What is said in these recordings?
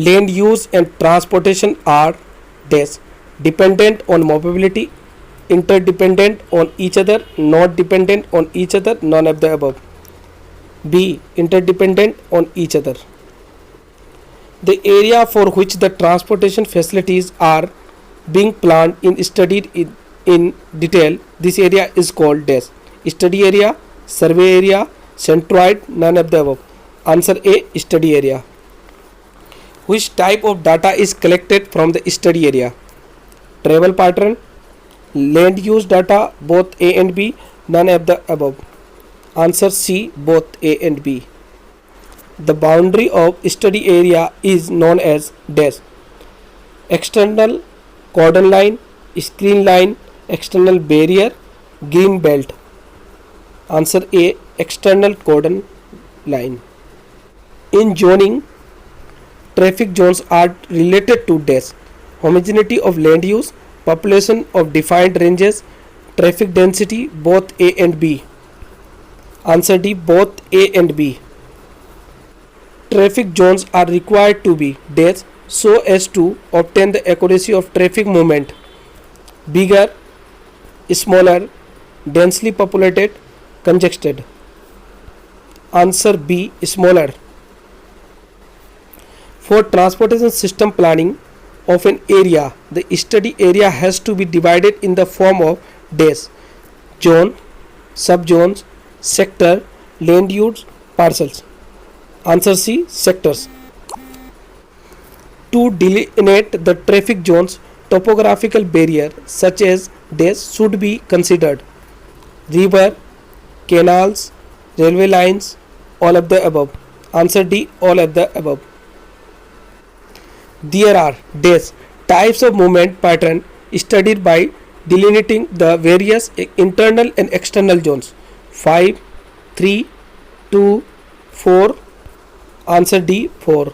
Land use and transportation are dash dependent on mobility, interdependent on each other, not dependent on each other, none of the above. B. Interdependent on each other. The area for which the transportation facilities are being planned and studied in detail, this area is called dash study area, survey area, centroid, none of the above. Answer A. Study area. Which type of data is collected from the study area? Travel pattern, land use data, both A and B, none of the above. Answer C. Both A and B. The boundary of study area is known as dash external cordon line, screen line, external barrier, green belt. Answer A. External cordon line. In zoning, traffic zones are related to dash homogeneity of land use, population of defined ranges, traffic density, both A and B. Answer D. Both A and B. Traffic zones are required to be dash so as to obtain the accuracy of traffic movement: bigger, smaller, densely populated, congested. Answer B. Smaller. For transportation system planning of an area, the study area has to be divided in the form of dash zone, subzones, sector, land use, parcels. Answer C. Sectors. To delineate the traffic zones, topographical barrier such as dash should be considered: river, canals, railway lines, all of the above. Answer D. All of the above. There are dash types of movement pattern studied by delineating the various internal and external zones: 5, 3, 2, 4. Answer D. 4.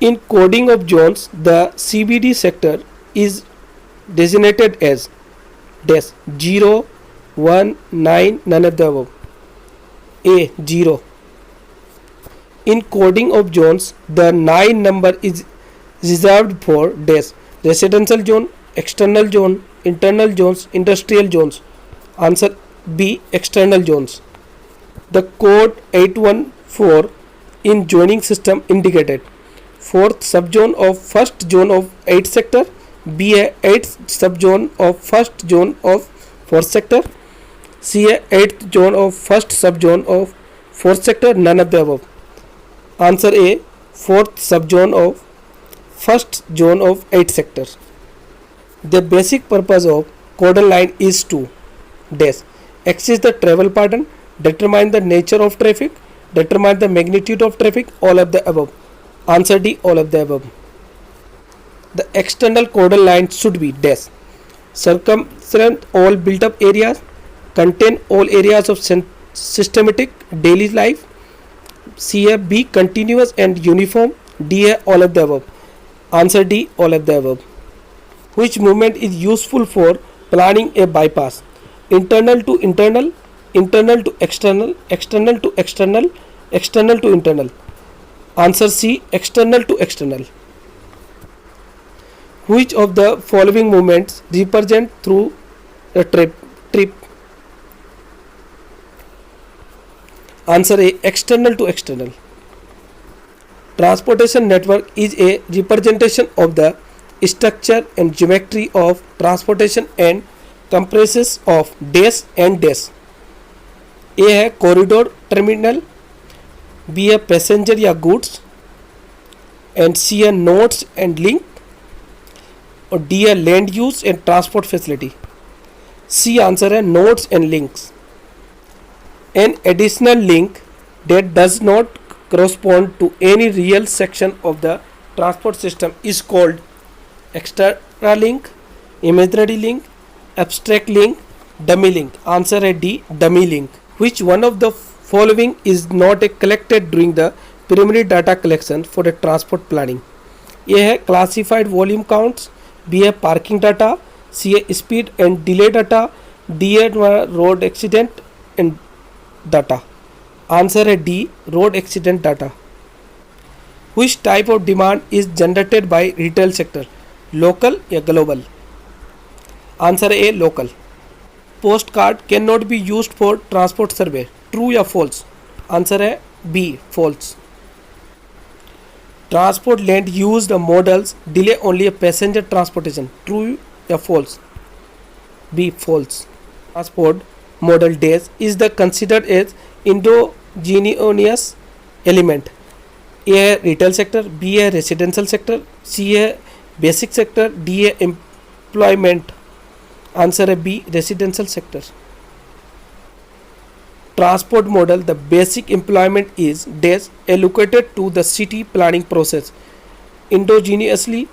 In coding of zones, the CBD sector is designated as dash 0, 1, 9, none of the above. A. 0. In coding of zones, the 9 number is reserved for dash residential zone, external zone, internal zones, industrial zones. Answer B. External zones. The code 814 in zoning system indicated: 4th subzone of 1st zone of 8th sector, B. A 8th subzone of 1st zone of 4th sector, C. A 8th zone of 1st subzone of 4th sector, none of the above. Answer A. 4th subzone of 1st zone of 8th sector. The basic purpose of cordon line is to dash access the travel pattern, determine the nature of traffic, determine the magnitude of traffic, all of the above. Answer D. All of the above. The external cordon line should be dash circumference all built up areas, contain all areas of systematic daily life, C. A. Be continuous and uniform, D. A. All of the above. Answer D. All of the above. Which movement is useful for planning a bypass? Internal to internal, internal to external, external to external, external to internal. Answer C. External to external. Which of the following movements represent through a trip? Answer A. External to external. Transportation network is a representation of the structure and geometry of transportation and comprises of dash and dash. A है corridor terminal, B है passenger या goods, and C है nodes and link, और D है land use and transport facility. C answer है nodes and links. An additional link that does not correspond to any real section of the transport system is called extra link, imaginary link, abstract link, dummy link. Answer है D. Dummy link. Which one of the following is not collected during the primary data collection for the transport planning? A है classified volume counts, B है parking data, C है speed and delay data, D है road accident and data. Answer है D. Road accident data. Which type of demand is generated by retail sector? Local या global? Answer A local. Postcard cannot be used for transport survey. True या false? Answer है B false. Transport land used models delay only a passenger transportation. True या false? B false. Transport model days is the considered as endogenous element. A है retail sector, B है residential sector, C है basic sector, D है employment. Answer है B residential sector. Transport model the basic employment is days allocated to the city planning process. Endogenously,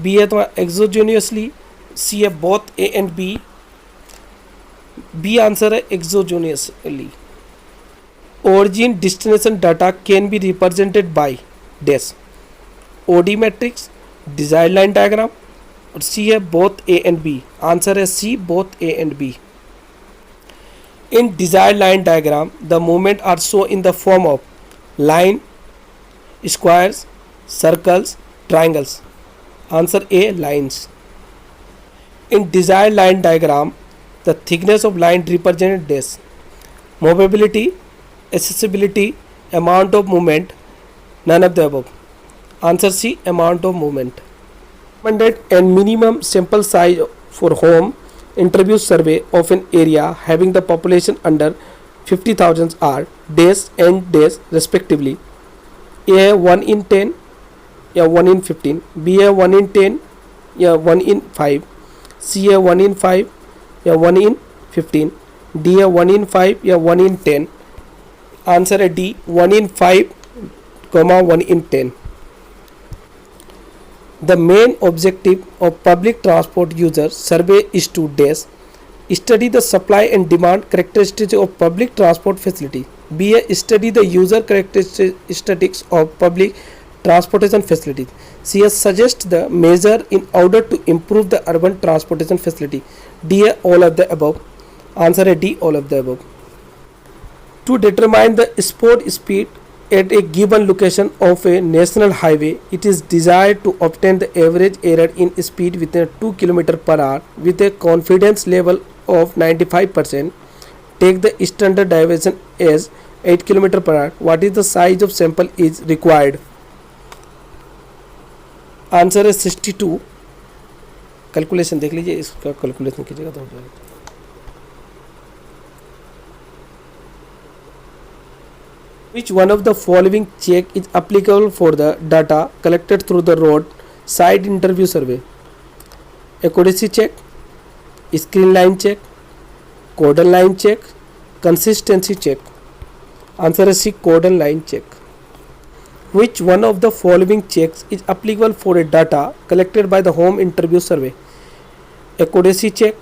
B है तुम्हारा exogenously, C है both A and B. B answer है exogenously. Origin destination data can be represented by dash. OD matrix, desired line diagram, और C है both A and B. Answer है C both A and B. In desired line diagram, the movement are shown in the form of line, squares, circles, triangles. Answer A lines. In desired line diagram, the thickness of line represented dash. Movability, accessibility, amount of movement, none of the above. Answer C amount of movement. Recommended and minimum sample size for home interview survey of an area having the population under 50,000 are days and days respectively. A है 1 in 10 या 1 in 15, B है 1 in 10 या 1 in 5, C है 1 in 5 या 1 in 15, D है 1 in 5 या 1 in 10. Answer है D 1 in 5, 1 in 10. The main objective of public transport user survey is to dash study the supply and demand characteristics of public transport facility. B है study the user characteristics of public transportation facilities. C है suggest the measure in order to improve the urban transportation facility. D है all of the above. Answer है D all of the above. To determine the spot speed at a given location of a national highway, it is desired to obtain the average error in speed within 2 km per hour with a confidence level of 95%. Take the standard deviation as 8 km per hour. What is the size of sample is required? Answer है 62. Calculation देख लीजिए, इसका calculation कीजिएगा तो हो जाएगा. Which one of the following check is applicable for the data collected through the roadside interview survey? Accuracy check, screen line check, cordon line check, consistency check. Answer is C cordon line check. Which one of the following checks is applicable for a data collected by the home interview survey? Accuracy check,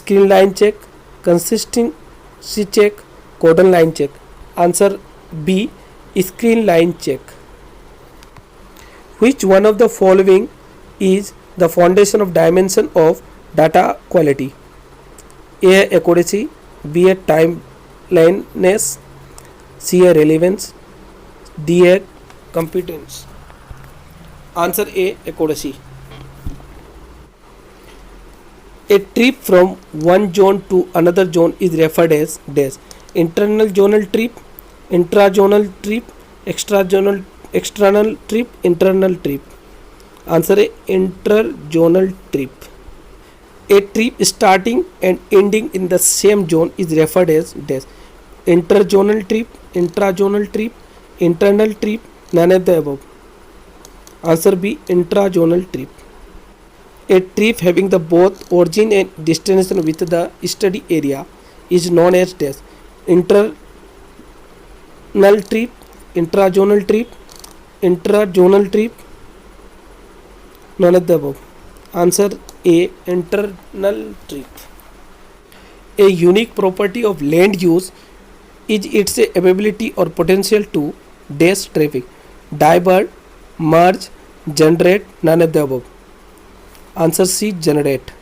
screen line check, consistency check, cordon line check. Answer B screen line check. Which one of the following is the foundation of dimension of data quality? A है accuracy, B है timeliness, C है relevance, D है competence. Answer A accuracy. A trip from one zone to another zone is referred as dash. Internal zonal trip, intra-zonal trip, external trip, internal trip. Answer is inter-zonal trip. A trip starting and ending in the same zone is referred as dash. Inter-zonal trip, intra-zonal trip, internal trip, none of the above. Answer B intra-zonal trip. A trip having the both origin and destination with the study area is known as dash. Internal trip, intra-zonal trip, intra-zonal trip, none of the above. Answer A internal trip. A unique property of land use is its ability or potential to dash traffic, divert, merge, generate, none of the above. Answer C generate.